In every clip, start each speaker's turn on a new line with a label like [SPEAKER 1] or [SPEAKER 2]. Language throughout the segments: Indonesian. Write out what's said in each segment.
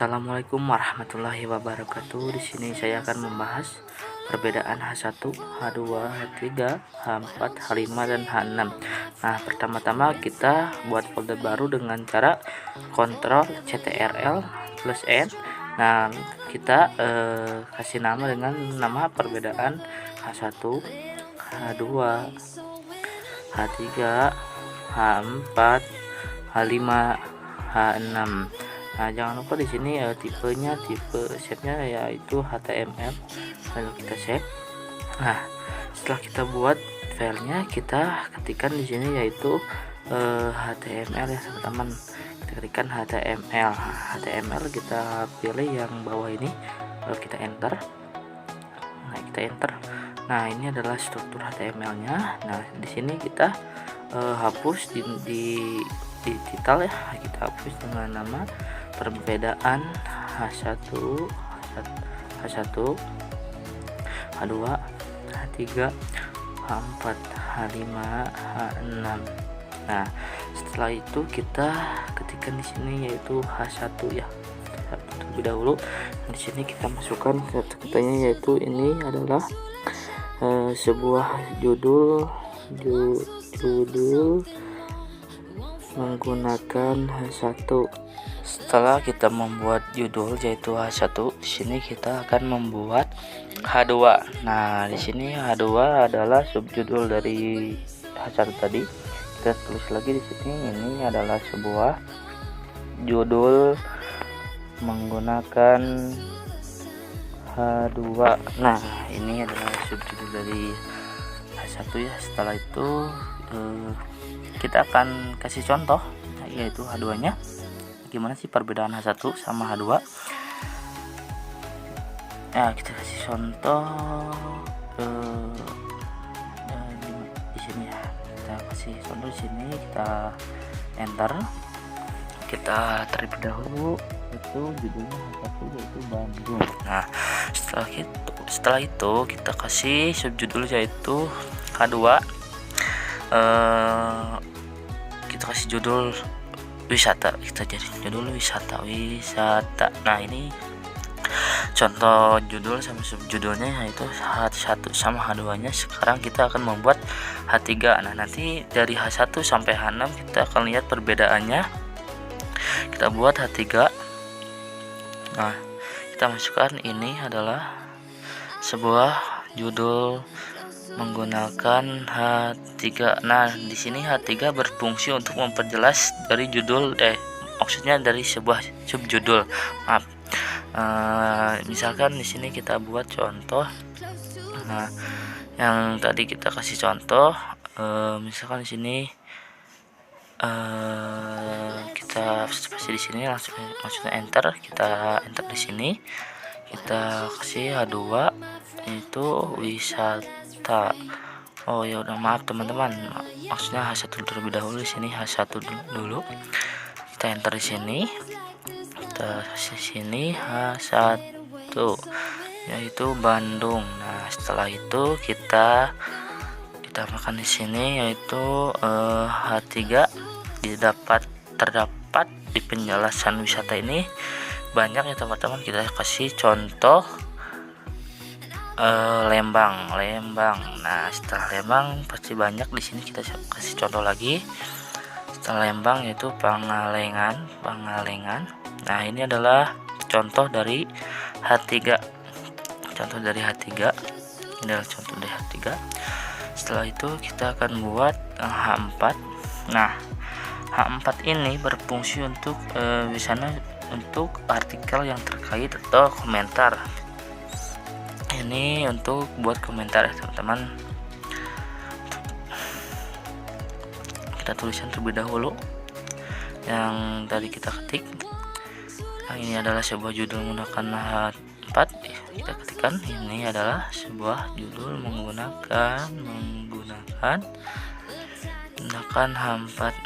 [SPEAKER 1] Assalamualaikum warahmatullahi wabarakatuh. Di sini saya akan membahas perbedaan H1, H2, H3, H4, H5 dan H6. Nah, pertama-tama kita buat folder baru dengan cara Ctrl Ctrl plus N. Nah, kita kasih nama dengan nama perbedaan H1, H2, H3, H4, H5, H6. Nah, jangan lupa di sini tipenya, tipe shape-nya yaitu HTML. Lalu kita save. Nah, setelah kita buat filenya, kita ketikkan di sini yaitu HTML ya teman-teman. Kita ketikkan HTML, kita pilih yang bawah ini, lalu kita enter. Nah, kita enter. Nah, ini adalah struktur HTML-nya. Nah, di sini kita hapus di title ya, kita hapus dengan nama perbedaan H1, H1, H2, H3, H4, H5, H6. Nah, setelah itu kita ketikkan di sini yaitu H1 ya. Terlebih dahulu di sini kita masukkan kata-katanya yaitu ini adalah sebuah judul menggunakan H1. Setelah kita membuat judul yaitu H1, di sini kita akan membuat H2. Nah, di sini H2 adalah subjudul dari H1 tadi. Kita tulis lagi di sini, ini adalah sebuah judul menggunakan H2. Nah, ini adalah subjudul dari H1 ya. Setelah itu kita akan kasih contoh yaitu H2-nya. Gimana sih perbedaan H1 sama H2? Ya, kita kasih contoh di sini ya. Kita kasih contoh di sini, kita enter. Kita terlebih dahulu itu judulnya H1 yaitu Bandung. Nah, setelah itu kita kasih subjudul yaitu H2. Kita kasih judul wisata, kita jadi judul wisata. Nah, ini contoh judul sama subjudulnya yaitu H1 sama H2-nya. Sekarang kita akan membuat H3. Nah, nanti dari H1 sampai H6 kita akan lihat perbedaannya. Kita buat H3. Nah, kita masukkan ini adalah sebuah judul menggunakan H3. Nah, di sini H3 berfungsi untuk memperjelas dari judul maksudnya dari sebuah subjudul. Maaf. Misalkan di sini kita buat contoh. Nah, yang tadi kita kasih contoh, misalkan di sini kita pasti di sini langsung enter, kita enter di sini. Kita kasih H2 itu wisata. Oh ya udah, maaf teman-teman, maksudnya H1 terlebih dahulu. Di sini H1 dulu. Kita enter di sini. Kita kasih sini H1 yaitu Bandung. Nah, setelah itu kita makan di sini yaitu H3. terdapat di penjelasan wisata ini banyak ya teman-teman. Kita kasih contoh Lembang. Nah, setelah Lembang pasti banyak. Di sini kita kasih contoh lagi. Setelah Lembang yaitu Pangalengan. Nah, ini adalah contoh dari H3. Ini adalah contoh dari H3. Setelah itu kita akan buat H4. Nah, H4 ini berfungsi untuk misalnya untuk artikel yang terkait atau komentar. Ini untuk buat komentar ya teman-teman. Kita tulisan terlebih dahulu yang tadi kita ketik. Yang ini adalah sebuah judul menggunakan H4. Kita ketikkan ini adalah sebuah judul menggunakan H4.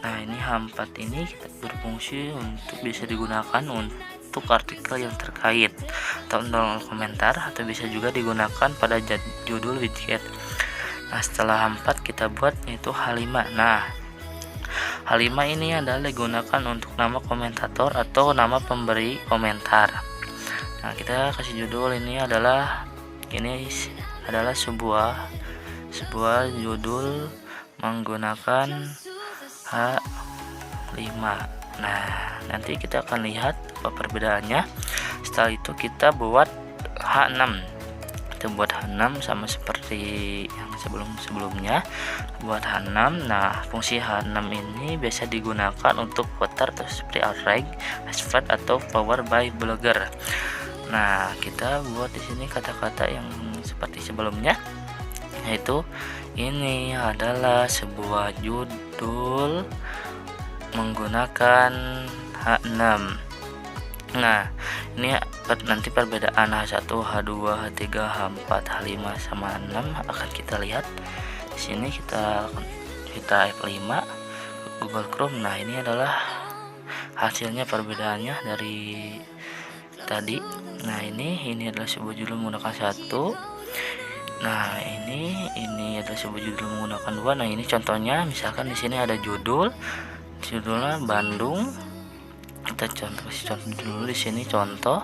[SPEAKER 1] Nah, ini H4 ini kita berfungsi untuk bisa digunakan untuk artikel yang terkait atau komentar, atau bisa juga digunakan pada judul widget. Nah, setelah H4 kita buat yaitu H5. Nah, H5 ini adalah digunakan untuk nama komentator atau nama pemberi komentar. Nah, kita kasih judul ini adalah sebuah judul menggunakan H5. Nah, nanti kita akan lihat apa perbedaannya. Setelah itu kita buat H6. Kita buat H6 sama seperti yang sebelumnya. Buat H6. Nah, fungsi H6 ini biasa digunakan untuk putar seperti outrage, hashtag atau power by blogger. Nah, kita buat di sini kata-kata yang seperti sebelumnya, yaitu ini adalah sebuah judul menggunakan H6. Nah, ini nanti perbedaan H1, H2, H3, H4, H5 sama 6 akan kita lihat. Di sini kita F5 Google Chrome. Nah, ini adalah hasilnya perbedaannya dari tadi. Nah, ini adalah sebuah judul menggunakan 1. Nah, ini adalah sebuah judul menggunakan 2. Nah, ini contohnya, misalkan di sini ada judulnya Bandung. Kita contoh dulu di sini contoh.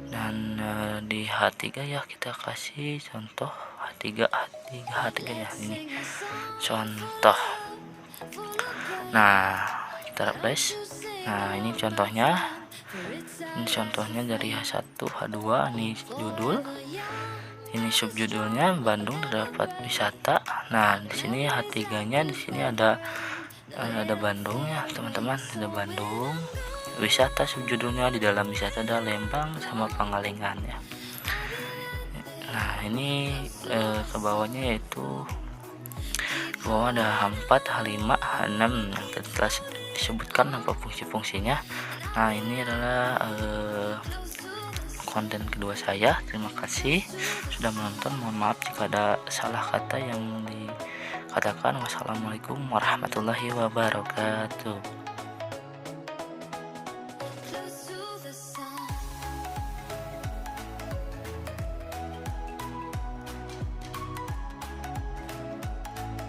[SPEAKER 1] Dan di H3 ya kita kasih contoh H3 ya, ini contoh. Nah, kita refresh. Nah, ini contohnya. Ini contohnya dari H1, H2, ini judul. Ini subjudulnya Bandung terdapat wisata. Nah, di sini H3-nya di sini ada Bandung ya, teman-teman. Ada Bandung wisata, subjudulnya di dalam wisata ada Lembang sama Pangalengan ya. Nah, ini ke bawahnya yaitu ke bawah ada H4, H5, H6 yang telah disebutkan apa fungsi-fungsinya. Nah, ini adalah konten kedua saya. Terima kasih sudah menonton. Mohon maaf jika ada salah kata yang dikatakan. Wassalamualaikum warahmatullahi wabarakatuh.